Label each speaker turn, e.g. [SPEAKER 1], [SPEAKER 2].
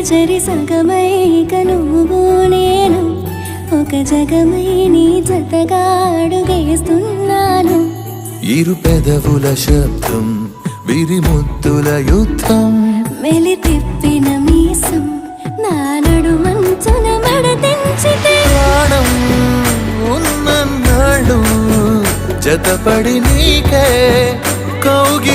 [SPEAKER 1] చెరి సగమై ఇక నువ్వు నేను ఒక జగమై నీ జతగా అడుగేస్తున్నాను.
[SPEAKER 2] ఇరు పెదవుల శబ్దం విరిముద్దుల యుద్ధం
[SPEAKER 1] మెలి తిప్పిన మీసం నా నడుమంచున మడతెంచితే
[SPEAKER 2] ప్రాణం ఉన్నన్నాడు జతపడి నీకే కౌగి